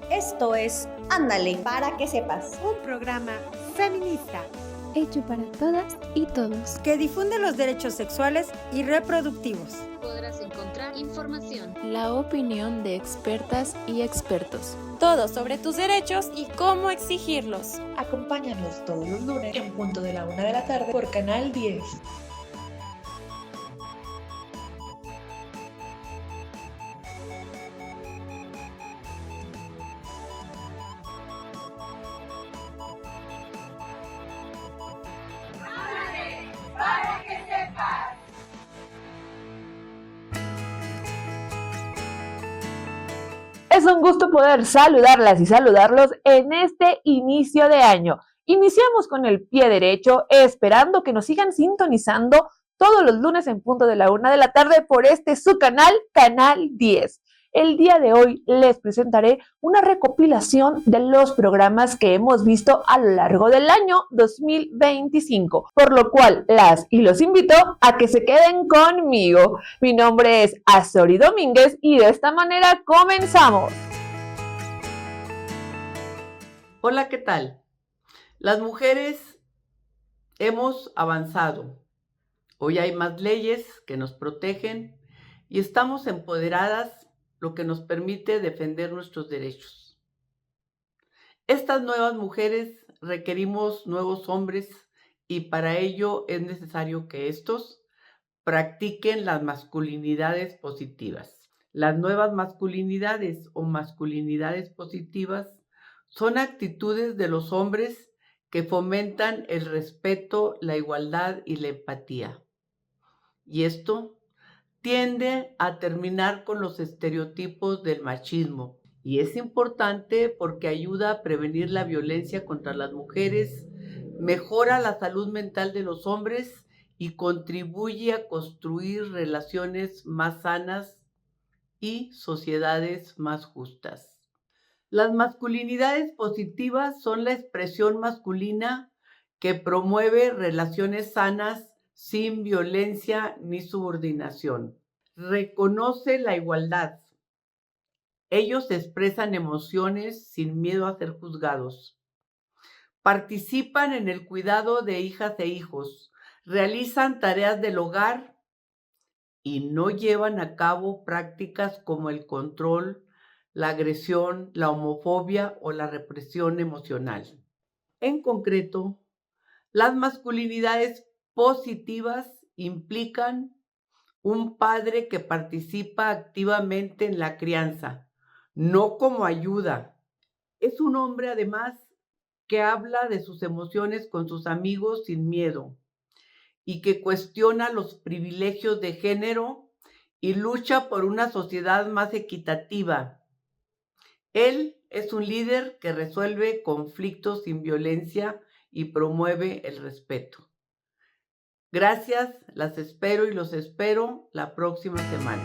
Esto es Ándale, para que sepas. Un programa feminista hecho para todas y todos, que difunde los derechos sexuales y reproductivos. Podrás encontrar información, la opinión de expertas y expertos, todo sobre tus derechos y cómo exigirlos. Acompáñanos todos los lunes en punto de la 1 de la tarde por Canal 10. Es un gusto poder saludarlas y saludarlos en este inicio de año. Iniciamos con el pie derecho, esperando que nos sigan sintonizando todos los lunes en punto de la 1 de la tarde por su canal, Canal 10. El día de hoy les presentaré una recopilación de los programas que hemos visto a lo largo del año 2025, por lo cual las y los invito a que se queden conmigo. Mi nombre es Azori Domínguez y de esta manera comenzamos. Hola, ¿qué tal? Las mujeres hemos avanzado. Hoy hay más leyes que nos protegen y estamos empoderadas, lo que nos permite defender nuestros derechos. Estas nuevas mujeres requerimos nuevos hombres y para ello es necesario que estos practiquen las masculinidades positivas. Las nuevas masculinidades o masculinidades positivas son actitudes de los hombres que fomentan el respeto, la igualdad y la empatía. Y esto tiende a terminar con los estereotipos del machismo. Y es importante porque ayuda a prevenir la violencia contra las mujeres, mejora la salud mental de los hombres y contribuye a construir relaciones más sanas y sociedades más justas. Las masculinidades positivas son la expresión masculina que promueve relaciones sanas sin violencia ni subordinación. Reconoce la igualdad. Ellos expresan emociones sin miedo a ser juzgados. Participan en el cuidado de hijas e hijos. Realizan tareas del hogar y no llevan a cabo prácticas como el control, la agresión, la homofobia o la represión emocional. En concreto, las masculinidades positivas implican un padre que participa activamente en la crianza, no como ayuda. Es un hombre, además, que habla de sus emociones con sus amigos sin miedo y que cuestiona los privilegios de género y lucha por una sociedad más equitativa. Él es un líder que resuelve conflictos sin violencia y promueve el respeto. Gracias, las espero y los espero la próxima semana.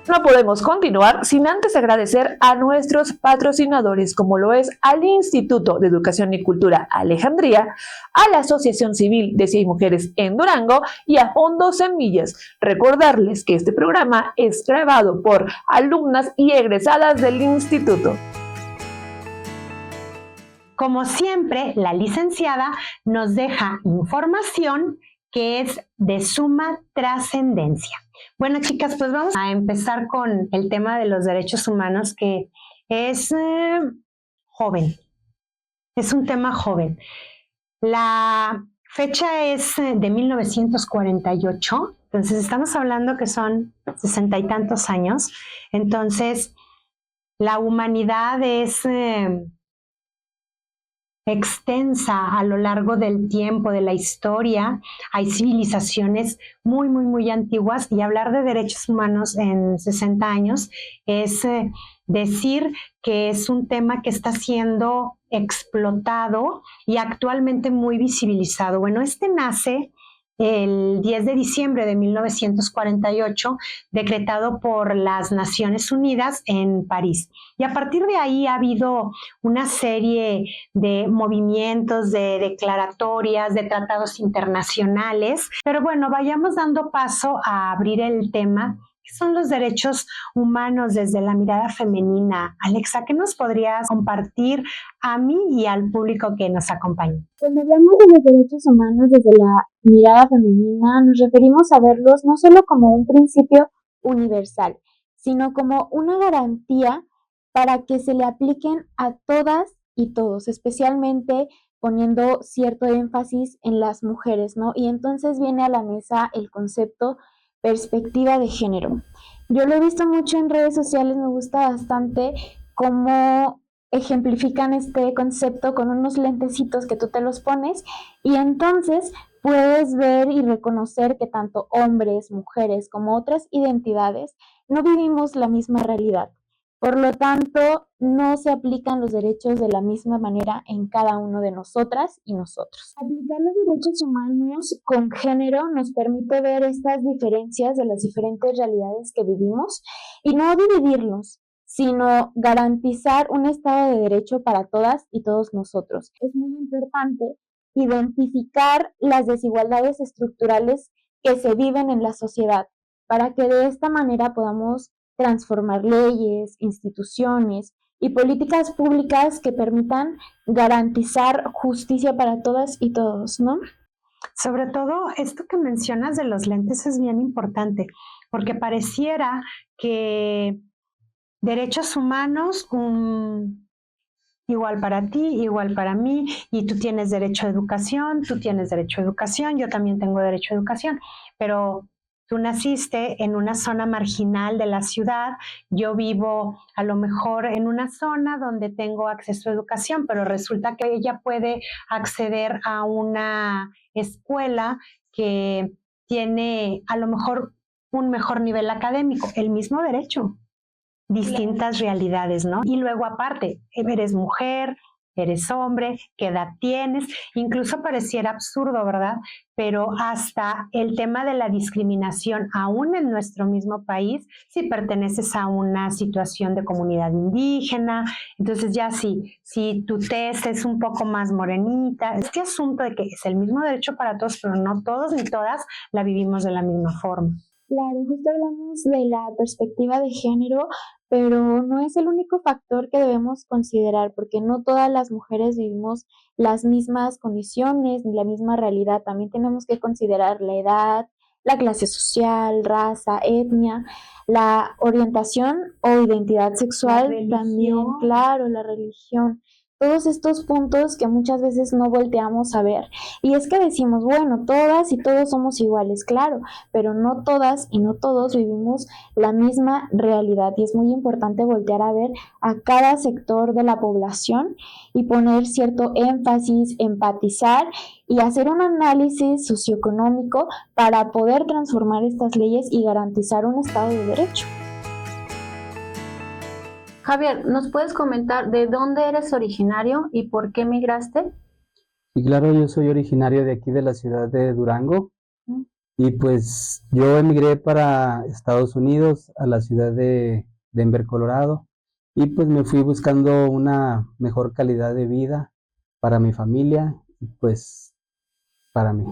No podemos continuar sin antes agradecer a nuestros patrocinadores, como lo es al Instituto de Educación y Cultura Alejandría, a la Asociación Civil de Si Hay Mujeres en Durango y a Fondo Semillas. Recordarles que este programa es grabado por alumnas y egresadas del instituto. Como siempre, la licenciada nos deja información que es de suma trascendencia. Bueno, chicas, pues vamos a empezar con el tema de los derechos humanos, que es joven. Es un tema joven. La fecha es de 1948, entonces estamos hablando que son 60 y tantos años. Entonces, la humanidad es extensa a lo largo del tiempo, de la historia. Hay civilizaciones muy, muy, muy antiguas y hablar de derechos humanos en 60 años es decir que es un tema que está siendo explotado y actualmente muy visibilizado. Bueno, nace el 10 de diciembre de 1948, decretado por las Naciones Unidas en París. Y a partir de ahí ha habido una serie de movimientos, de declaratorias, de tratados internacionales. Pero bueno, vayamos dando paso a abrir el tema ¿Qué son los derechos humanos desde la mirada femenina? Alexa, ¿qué nos podrías compartir a mí y al público que nos acompaña? Cuando hablamos de los derechos humanos desde la mirada femenina, nos referimos a verlos no solo como un principio universal, sino como una garantía para que se le apliquen a todas y todos, especialmente poniendo cierto énfasis en las mujeres, ¿no? Y entonces viene a la mesa el concepto perspectiva de género. Yo lo he visto mucho en redes sociales, me gusta bastante cómo ejemplifican este concepto con unos lentecitos que tú te los pones y entonces puedes ver y reconocer que tanto hombres, mujeres como otras identidades no vivimos la misma realidad. Por lo tanto, no se aplican los derechos de la misma manera en cada uno de nosotras y nosotros. Aplicar los derechos humanos con género nos permite ver estas diferencias de las diferentes realidades que vivimos y no dividirlos, sino garantizar un Estado de Derecho para todas y todos nosotros. Es muy importante identificar las desigualdades estructurales que se viven en la sociedad para que de esta manera podamos transformar leyes, instituciones y políticas públicas que permitan garantizar justicia para todas y todos, ¿no? Sobre todo, esto que mencionas de los lentes es bien importante, porque pareciera que derechos humanos, igual para ti, igual para mí, y tú tienes derecho a educación, tú tienes derecho a educación, yo también tengo derecho a educación, pero tú naciste en una zona marginal de la ciudad, yo vivo a lo mejor en una zona donde tengo acceso a educación, pero resulta que ella puede acceder a una escuela que tiene a lo mejor un mejor nivel académico, el mismo derecho, distintas realidades, ¿no? Y luego aparte, eres mujer, eres hombre, qué edad tienes, incluso pareciera absurdo, ¿verdad? Pero hasta el tema de la discriminación, aún en nuestro mismo país, si perteneces a una situación de comunidad indígena, entonces ya si tu tez es un poco más morenita, este asunto de que es el mismo derecho para todos, pero no todos ni todas la vivimos de la misma forma. Claro, justo hablamos de la perspectiva de género, pero no es el único factor que debemos considerar, porque no todas las mujeres vivimos las mismas condiciones ni la misma realidad. También tenemos que considerar la edad, la clase social, raza, etnia, la orientación o identidad sexual, también, claro, la religión. Todos estos puntos que muchas veces no volteamos a ver. Y es que decimos, bueno, todas y todos somos iguales, claro, pero no todas y no todos vivimos la misma realidad. Y es muy importante voltear a ver a cada sector de la población y poner cierto énfasis, empatizar y hacer un análisis socioeconómico para poder transformar estas leyes y garantizar un Estado de Derecho. Javier, ¿nos puedes comentar de dónde eres originario y por qué migraste? Y claro, yo soy originario de aquí de la ciudad de Durango y pues yo emigré para Estados Unidos, a la ciudad de Denver, Colorado, y pues me fui buscando una mejor calidad de vida para mi familia y pues para mí.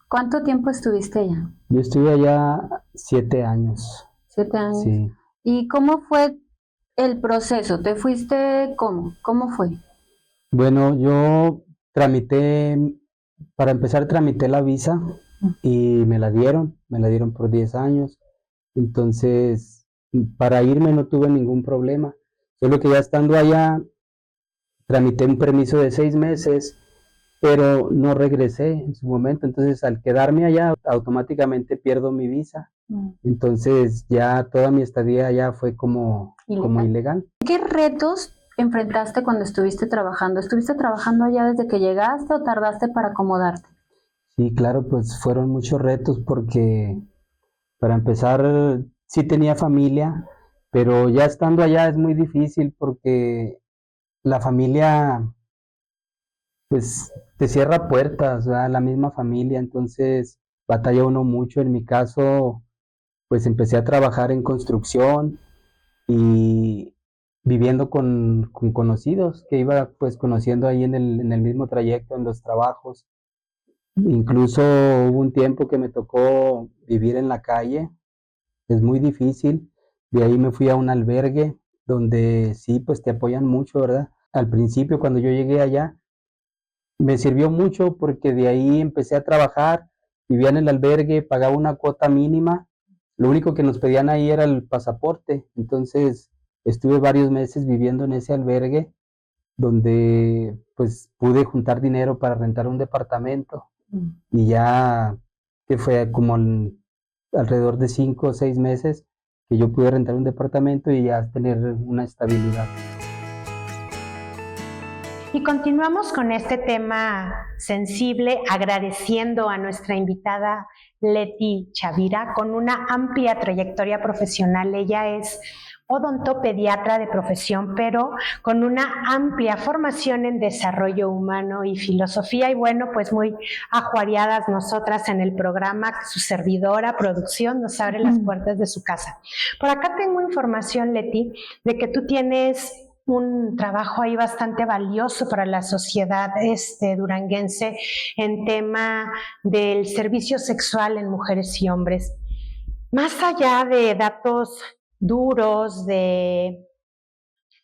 ¿Cuánto tiempo estuviste allá? Yo estuve allá 7 años. 7 años. Sí. ¿Y cómo fue el proceso? ¿Te fuiste cómo? ¿Cómo fue? Bueno, yo para empezar tramité la visa y me la dieron por 10 años. Entonces, para irme no tuve ningún problema. Solo que ya estando allá, tramité un permiso de 6 meses, pero no regresé en su momento. Entonces, al quedarme allá, automáticamente pierdo mi visa. Entonces, ya toda mi estadía allá fue como ilegal. ¿Qué retos enfrentaste cuando estuviste trabajando? ¿Estuviste trabajando allá desde que llegaste o tardaste para acomodarte? Sí, claro, pues fueron muchos retos porque, para empezar, sí tenía familia, pero ya estando allá es muy difícil porque la familia, pues, te cierra puertas, ¿verdad? La misma familia, entonces batalla uno mucho. En mi caso, pues empecé a trabajar en construcción y viviendo con conocidos que iba pues conociendo ahí en el mismo trayecto, en los trabajos. Incluso hubo un tiempo que me tocó vivir en la calle es muy difícil. De ahí me fui a un albergue donde sí, pues te apoyan mucho, ¿verdad? Al principio, cuando yo llegué allá, me sirvió mucho porque de ahí empecé a trabajar, vivía en el albergue, pagaba una cuota mínima, lo único que nos pedían ahí era el pasaporte. Entonces estuve varios meses viviendo en ese albergue donde pues pude juntar dinero para rentar un departamento y ya que fue como alrededor de 5 o 6 meses que yo pude rentar un departamento y ya tener una estabilidad. Y continuamos con este tema sensible, agradeciendo a nuestra invitada Leti Chavira con una amplia trayectoria profesional. Ella es odontopediatra de profesión, pero con una amplia formación en desarrollo humano y filosofía. Y bueno, pues muy ajuareadas nosotras en el programa, su servidora, producción, nos abre las puertas de su casa. Por acá tengo información, Leti, de que tú tienes un trabajo ahí bastante valioso para la sociedad duranguense en tema del servicio sexual en mujeres y hombres. Más allá de datos duros, de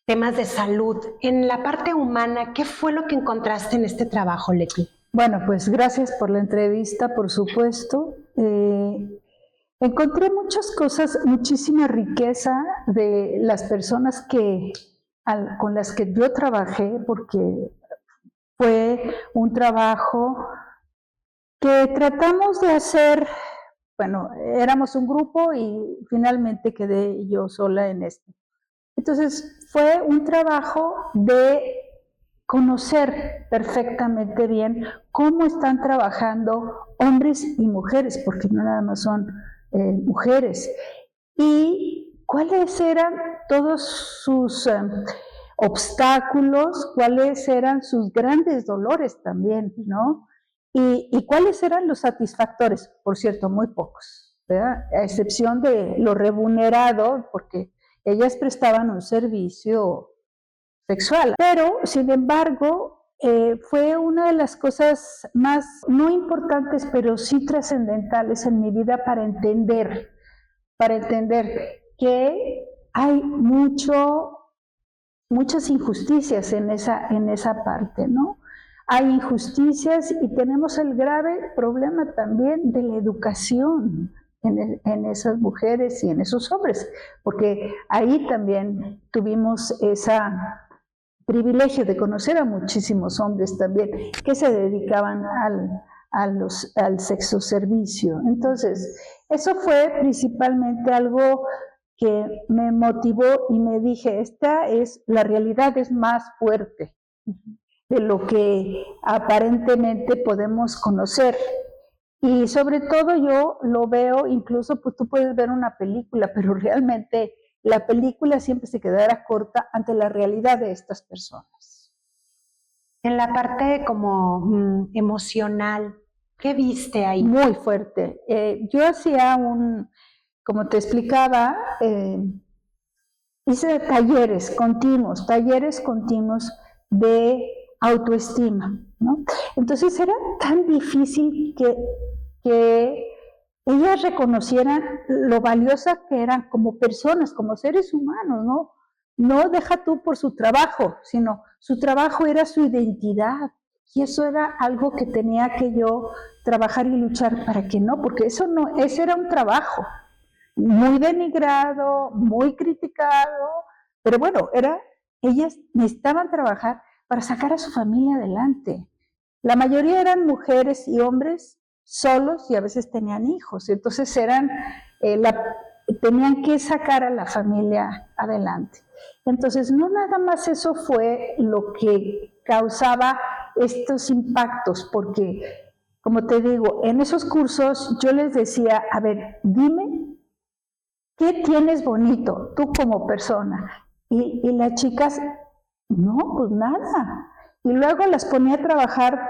temas de salud, en la parte humana, ¿qué fue lo que encontraste en este trabajo, Leti? Bueno, pues gracias por la entrevista, por supuesto. Encontré muchas cosas, muchísima riqueza de las personas con las que yo trabajé, porque fue un trabajo que tratamos de hacer. Bueno, éramos un grupo y finalmente quedé yo sola en esto. Entonces fue un trabajo de conocer perfectamente bien cómo están trabajando hombres y mujeres, porque no nada más son mujeres, y cuáles eran todos sus obstáculos, cuáles eran sus grandes dolores también, ¿no? Y cuáles eran los satisfactores, por cierto, muy pocos, ¿verdad? A excepción de lo remunerado, porque ellas prestaban un servicio sexual. Pero, sin embargo, fue una de las cosas más, no importantes, pero sí trascendentales en mi vida para entender que hay muchas injusticias en esa parte, ¿no? Hay injusticias y tenemos el grave problema también de la educación en esas mujeres y en esos hombres, porque ahí también tuvimos ese privilegio de conocer a muchísimos hombres también que se dedicaban al sexo servicio. Entonces, eso fue principalmente algo que me motivó y me dije, la realidad es más fuerte de lo que aparentemente podemos conocer. Y sobre todo yo lo veo, incluso pues tú puedes ver una película, pero realmente la película siempre se quedará corta ante la realidad de estas personas. En la parte como emocional, ¿qué viste ahí? Muy fuerte. Yo hacía como te explicaba, hice talleres continuos de autoestima, ¿no? Entonces era tan difícil que ellas reconocieran lo valiosa que eran como personas, como seres humanos, ¿no? No deja tú por su trabajo, sino su trabajo era su identidad. Y eso era algo que tenía que yo trabajar y luchar para que no, porque ese era un trabajo muy denigrado, muy criticado, pero bueno, ellas necesitaban trabajar para sacar a su familia adelante. La mayoría eran mujeres y hombres solos y a veces tenían hijos, entonces tenían que sacar a la familia adelante. Entonces, no nada más eso fue lo que causaba estos impactos, porque, como te digo, en esos cursos yo les decía, a ver, dime, ¿qué tienes bonito tú como persona? Y las chicas, no, pues nada. Y luego las ponía a trabajar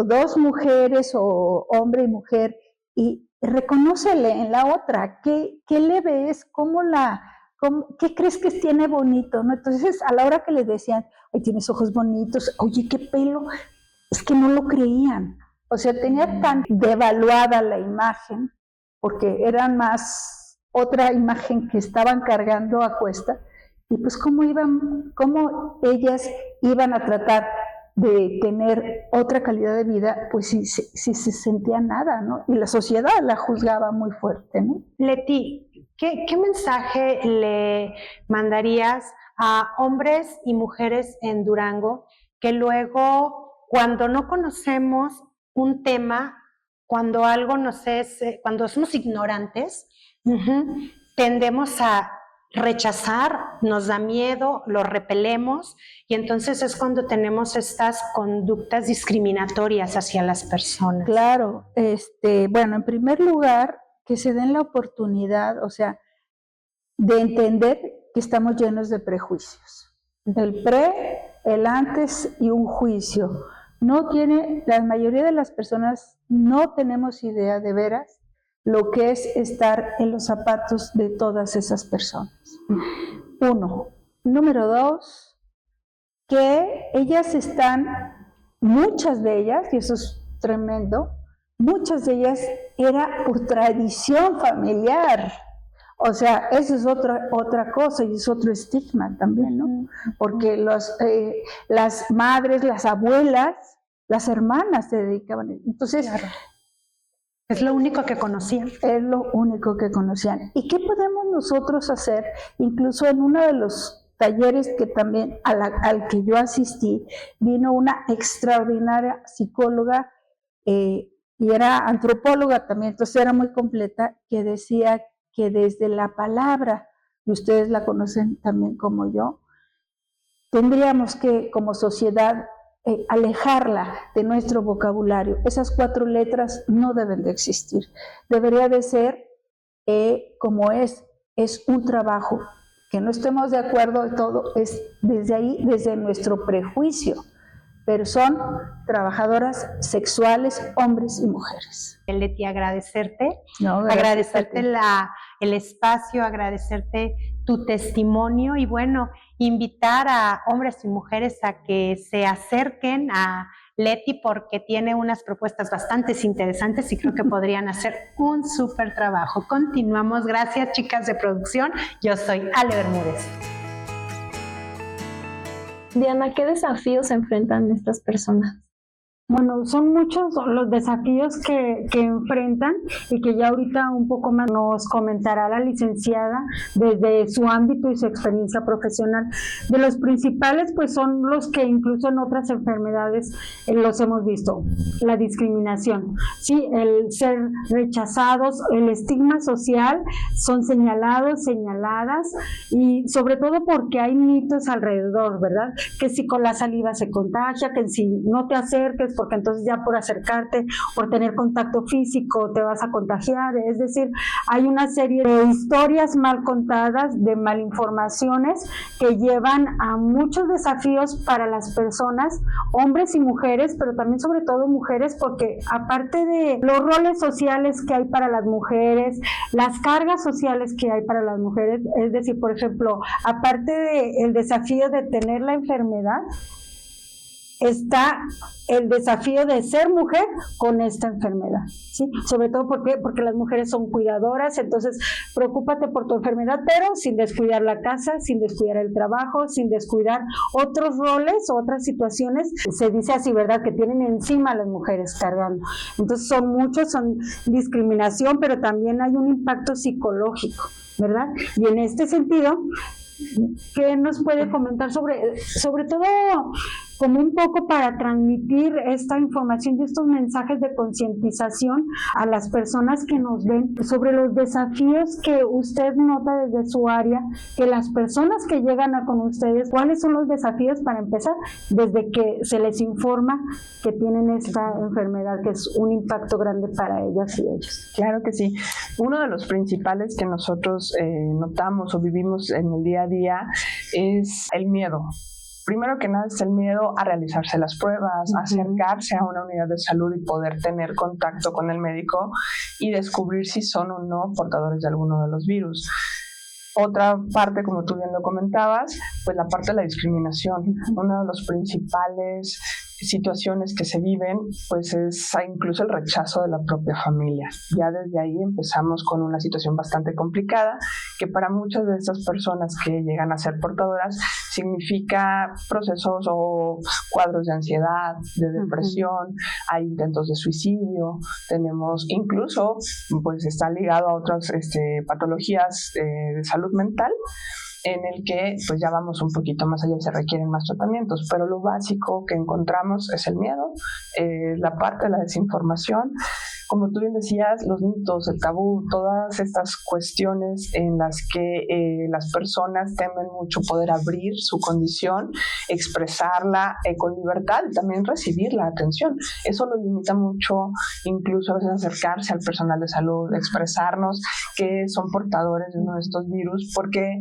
dos mujeres o hombre y mujer, y reconócele en la otra, ¿qué le ves? ¿Qué crees que tiene bonito? ¿No? Entonces, a la hora que le decían, ay, tienes ojos bonitos, oye, qué pelo, es que no lo creían. O sea, tenía tan devaluada la imagen, porque eran más otra imagen que estaban cargando a cuesta, y pues cómo ellas iban a tratar de tener otra calidad de vida, pues si se sentía nada, ¿no? Y la sociedad la juzgaba muy fuerte, ¿no? Leti, ¿qué mensaje le mandarías a hombres y mujeres en Durango que luego, cuando no conocemos un tema, cuando cuando somos ignorantes, tendemos a rechazar, nos da miedo, lo repelemos, y entonces es cuando tenemos estas conductas discriminatorias hacia las personas? Claro, bueno, en primer lugar, que se den la oportunidad, o sea, de entender que estamos llenos de prejuicios. El pre, el antes y un juicio. La mayoría de las personas no tenemos idea de veras lo que es estar en los zapatos de todas esas personas. 1. Número 2, que ellas muchas de ellas, y eso es tremendo, muchas de ellas era por tradición familiar. O sea, eso es otra cosa y es otro estigma también, ¿no? Porque las madres, las abuelas, las hermanas se dedicaban. Entonces, claro, es lo único que conocían. Es lo único que conocían. ¿Y qué podemos nosotros hacer? Incluso en uno de los talleres que también al que yo asistí, vino una extraordinaria psicóloga y era antropóloga también, entonces era muy completa, que decía que desde la palabra, y ustedes la conocen también como yo, tendríamos que, como sociedad, alejarla de nuestro vocabulario. Esas 4 letras no deben de existir. Debería de ser como es un trabajo. Que no estemos de acuerdo de todo, es desde ahí, desde nuestro prejuicio. Pero son trabajadoras sexuales, hombres y mujeres. Leti, agradecerte agradecerte el espacio, agradecerte tu testimonio y bueno, invitar a hombres y mujeres a que se acerquen a Leti porque tiene unas propuestas bastante interesantes y creo que podrían hacer un súper trabajo. Continuamos. Gracias, chicas de producción. Yo soy Ale Bermúdez. Diana, ¿qué desafíos enfrentan estas personas? Bueno, son muchos los desafíos que enfrentan y que ya ahorita un poco más nos comentará la licenciada desde su ámbito y su experiencia profesional. De los principales, pues son los que incluso en otras enfermedades los hemos visto. La discriminación, ¿sí? El ser rechazados, el estigma social, son señalados, señaladas y sobre todo porque hay mitos alrededor, ¿verdad? Que si con la saliva se contagia, que si no te acerques porque entonces ya por acercarte, por tener contacto físico te vas a contagiar, es decir, hay una serie de historias mal contadas, de malinformaciones que llevan a muchos desafíos para las personas, hombres y mujeres, pero también sobre todo mujeres, porque aparte de los roles sociales que hay para las mujeres, las cargas sociales que hay para las mujeres, es decir, por ejemplo, aparte del desafío de tener la enfermedad, está el desafío de ser mujer con esta enfermedad, ¿sí? Sobre todo porque las mujeres son cuidadoras, entonces preocúpate por tu enfermedad, pero sin descuidar la casa, sin descuidar el trabajo, sin descuidar otros roles, otras situaciones, se dice así, ¿verdad? Que tienen encima a las mujeres cargando. Entonces son discriminación, pero también hay un impacto psicológico, ¿verdad? Y en este sentido, ¿qué nos puede comentar sobre todo como un poco para transmitir esta información y estos mensajes de concientización a las personas que nos ven sobre los desafíos que usted nota desde su área, que las personas que llegan con ustedes, cuáles son los desafíos para empezar desde que se les informa que tienen esta enfermedad, que es un impacto grande para ellas y ellos? Claro que sí. Uno de los principales que nosotros notamos o vivimos en el día a día es el miedo. Primero que nada es el miedo a realizarse las pruebas, a acercarse a una unidad de salud y poder tener contacto con el médico y descubrir si son o no portadores de alguno de los virus. Otra parte, como tú bien lo comentabas, pues la parte de la discriminación. Uno de los principales situaciones que se viven, pues es incluso el rechazo de la propia familia. Ya desde ahí empezamos con una situación bastante complicada, que para muchas de estas personas que llegan a ser portadoras significa procesos o cuadros de ansiedad, de depresión, hay intentos de suicidio, tenemos incluso, pues está ligado a otras patologías de salud mental, en el que pues ya vamos un poquito más allá y se requieren más tratamientos, pero lo básico que encontramos es el miedo, la parte de la desinformación, como tú bien decías, los mitos, el tabú, todas estas cuestiones en las que las personas temen mucho poder abrir su condición, expresarla con libertad y también recibir la atención. Eso lo limita mucho, incluso a veces acercarse al personal de salud, expresarnos que son portadores de uno de estos virus, porque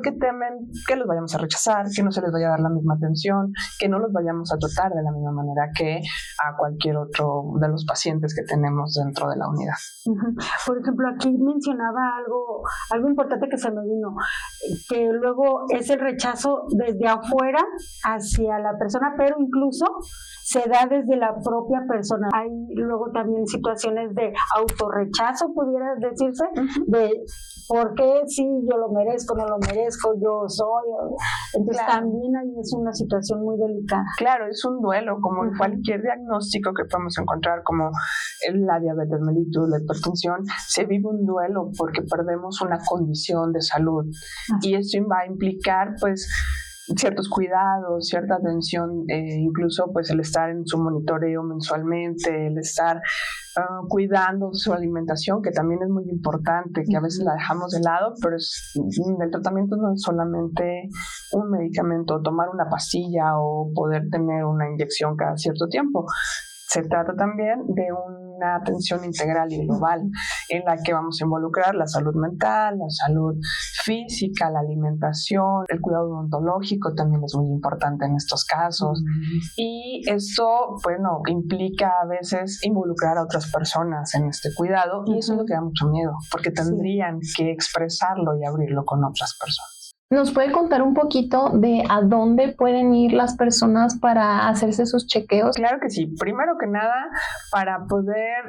temen que los vayamos a rechazar, que no se les vaya a dar la misma atención, que no los vayamos a tratar de la misma manera que a cualquier otro de los pacientes que tenemos dentro de la unidad. Por ejemplo, aquí mencionaba algo importante que se me vino, que luego es el rechazo desde afuera hacia la persona, pero incluso se da desde la propia persona. Hay luego también situaciones de autorrechazo, pudiera decirse, de por qué sí, yo lo merezco, no lo merezco, yo soy. Entonces también ahí es una situación muy delicada. Claro, es un duelo, como cualquier diagnóstico que podemos encontrar, como la diabetes mellitus, la hipertensión, se vive un duelo porque perdemos una condición de salud. Y esto va a implicar, pues, ciertos cuidados, cierta atención, incluso pues el estar en su monitoreo mensualmente, el estar cuidando su alimentación, que también es muy importante, que a veces la dejamos de lado, pero el tratamiento no es solamente un medicamento, tomar una pastilla o poder tener una inyección cada cierto tiempo. Se trata también de una atención integral y global en la que vamos a involucrar la salud mental, la salud física, la alimentación, el cuidado odontológico también es muy importante en estos casos. Y esto, bueno, implica a veces involucrar a otras personas en este cuidado y eso es lo que da mucho miedo, porque tendrían que expresarlo y abrirlo con otras personas. ¿Nos puede contar un poquito de a dónde pueden ir las personas para hacerse sus chequeos? Claro que sí. Primero que nada, para poder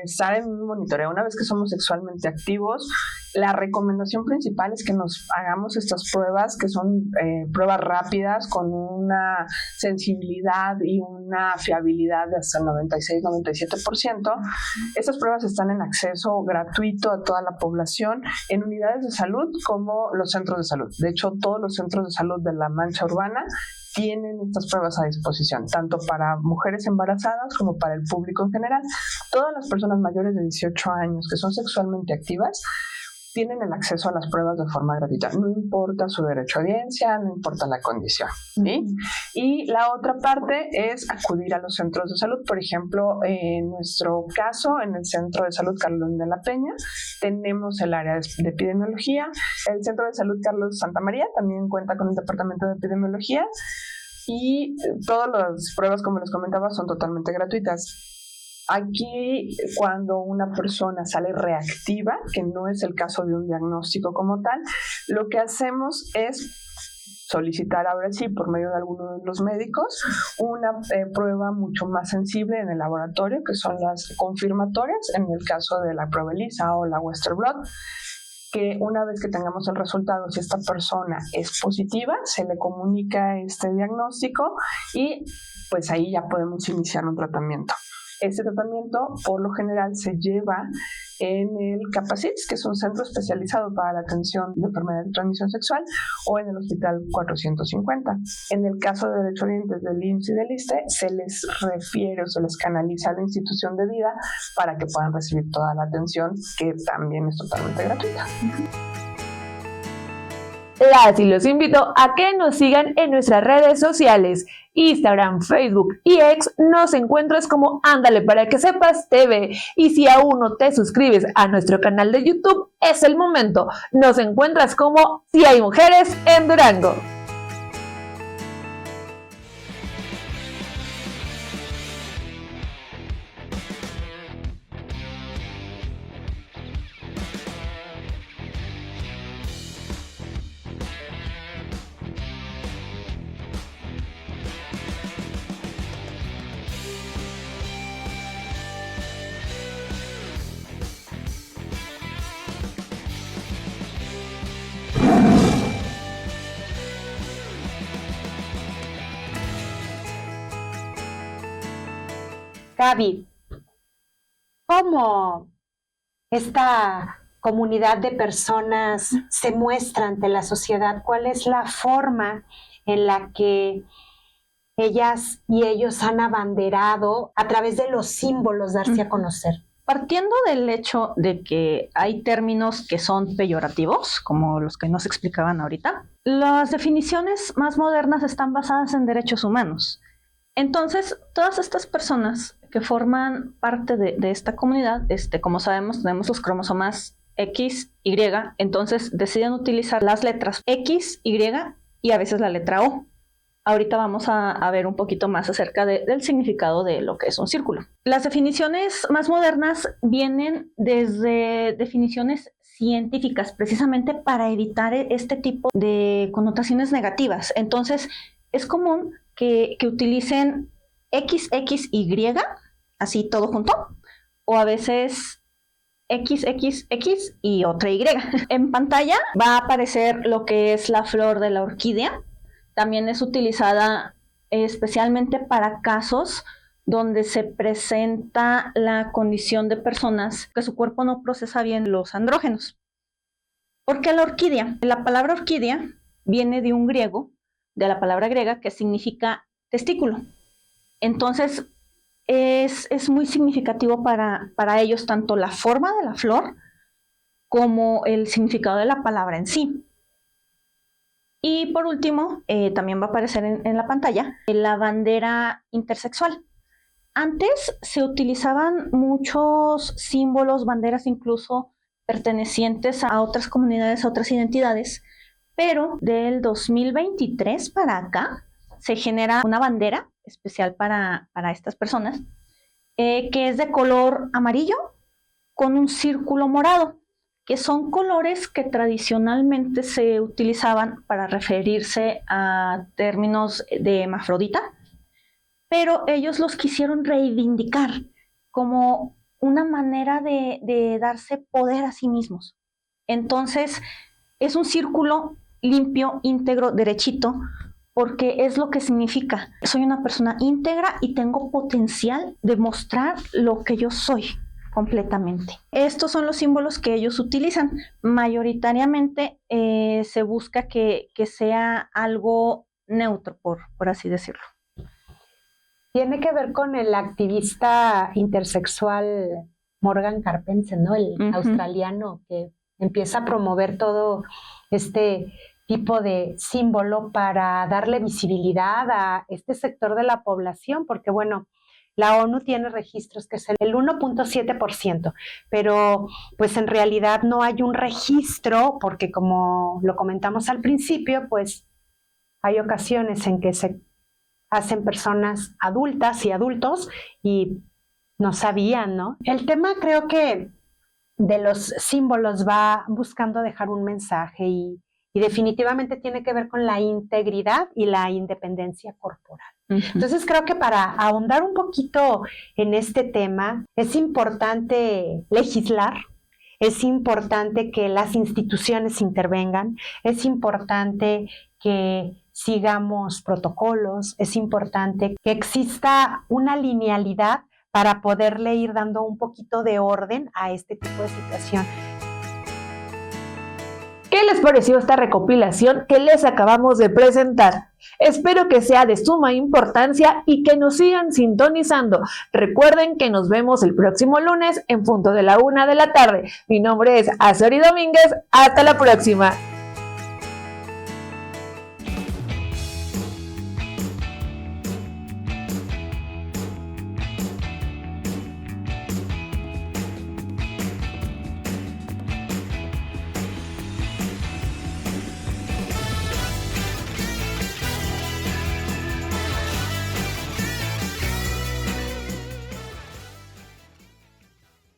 estar en un monitoreo, una vez que somos sexualmente activos, la recomendación principal es que nos hagamos estas pruebas, que son pruebas rápidas con una sensibilidad y una fiabilidad de hasta el 96-97%. Estas pruebas están en acceso gratuito a toda la población en unidades de salud como los centros de salud. De hecho, todos los centros de salud de la Mancha Urbana tienen estas pruebas a disposición, tanto para mujeres embarazadas como para el público en general. Todas las personas mayores de 18 años que son sexualmente activas tienen el acceso a las pruebas de forma gratuita. No importa su derecho a audiencia, no importa la condición, ¿sí? Y la otra parte es acudir a los centros de salud. Por ejemplo, en nuestro caso, en el Centro de Salud Carlos de la Peña, tenemos el área de epidemiología. El Centro de Salud Carlos Santa María también cuenta con el departamento de epidemiología y todas las pruebas, como les comentaba, son totalmente gratuitas. Aquí, cuando una persona sale reactiva, que no es el caso de un diagnóstico como tal, lo que hacemos es solicitar ahora sí, por medio de alguno de los médicos, una prueba mucho más sensible en el laboratorio, que son las confirmatorias, en el caso de la prueba ELISA o la Western Blot, que una vez que tengamos el resultado, si esta persona es positiva, se le comunica este diagnóstico y pues ahí ya podemos iniciar un tratamiento. Este tratamiento, por lo general, se lleva en el CAPACITS, que es un centro especializado para la atención de enfermedades de transmisión sexual, o en el Hospital 450. En el caso de derechohabientes del IMSS y del ISSSTE, se les refiere o se les canaliza a la institución de vida para que puedan recibir toda la atención, que también es totalmente gratuita. Las y los invito a que nos sigan en nuestras redes sociales, Instagram, Facebook y X. Nos encuentras como Ándale para que sepas TV, y si aún no te suscribes a nuestro canal de YouTube, es el momento. Nos encuentras como Si hay mujeres en Durango. Gaby, ¿cómo esta comunidad de personas se muestra ante la sociedad? ¿Cuál es la forma en la que ellas y ellos han abanderado a través de los símbolos darse a conocer? Partiendo del hecho de que hay términos que son peyorativos, como los que nos explicaban ahorita, las definiciones más modernas están basadas en derechos humanos. Entonces, todas estas personas que forman parte de esta comunidad, como sabemos, tenemos los cromosomas X, Y, entonces deciden utilizar las letras X, Y y a veces la letra O. Ahorita vamos a ver un poquito más acerca del significado de lo que es un círculo. Las definiciones más modernas vienen desde definiciones científicas, precisamente para evitar este tipo de connotaciones negativas. Entonces, es común que utilicen XXY, así todo junto, o a veces XXX y otra Y. En pantalla va a aparecer lo que es la flor de la orquídea. También es utilizada especialmente para casos donde se presenta la condición de personas que su cuerpo no procesa bien los andrógenos. ¿Por qué la orquídea? La palabra orquídea viene de un griego, de la palabra griega que significa testículo. Entonces es muy significativo para ellos tanto la forma de la flor como el significado de la palabra en sí. Y por último, también va a aparecer en la pantalla la bandera intersexual. Antes se utilizaban muchos símbolos, banderas incluso pertenecientes a otras comunidades, a otras identidades, pero del 2023 para acá se genera una bandera especial para estas personas, que es de color amarillo con un círculo morado, que son colores que tradicionalmente se utilizaban para referirse a términos de hermafrodita, pero ellos los quisieron reivindicar como una manera de darse poder a sí mismos. Entonces, es un círculo limpio, íntegro, derechito, porque es lo que significa. Soy una persona íntegra y tengo potencial de mostrar lo que yo soy completamente. Estos son los símbolos que ellos utilizan. Mayoritariamente se busca que sea algo neutro, por así decirlo. Tiene que ver con el activista intersexual Morgan Carpensen, ¿no? El australiano que empieza a promover todo este tipo de símbolo para darle visibilidad a este sector de la población, porque bueno, la ONU tiene registros que es el 1.7%, pero pues en realidad no hay un registro porque como lo comentamos al principio, pues hay ocasiones en que se hacen personas adultas y adultos y no sabían, ¿no? El tema creo que de los símbolos va buscando dejar un mensaje y definitivamente tiene que ver con la integridad y la independencia corporal. Entonces creo que para ahondar un poquito en este tema es importante legislar, es importante que las instituciones intervengan, es importante que sigamos protocolos, es importante que exista una linealidad para poderle ir dando un poquito de orden a este tipo de situación. ¿Qué les pareció esta recopilación que les acabamos de presentar? Espero que sea de suma importancia y que nos sigan sintonizando. Recuerden que nos vemos el próximo lunes en punto de la 1 de la tarde. Mi nombre es Azori Domínguez. Hasta la próxima.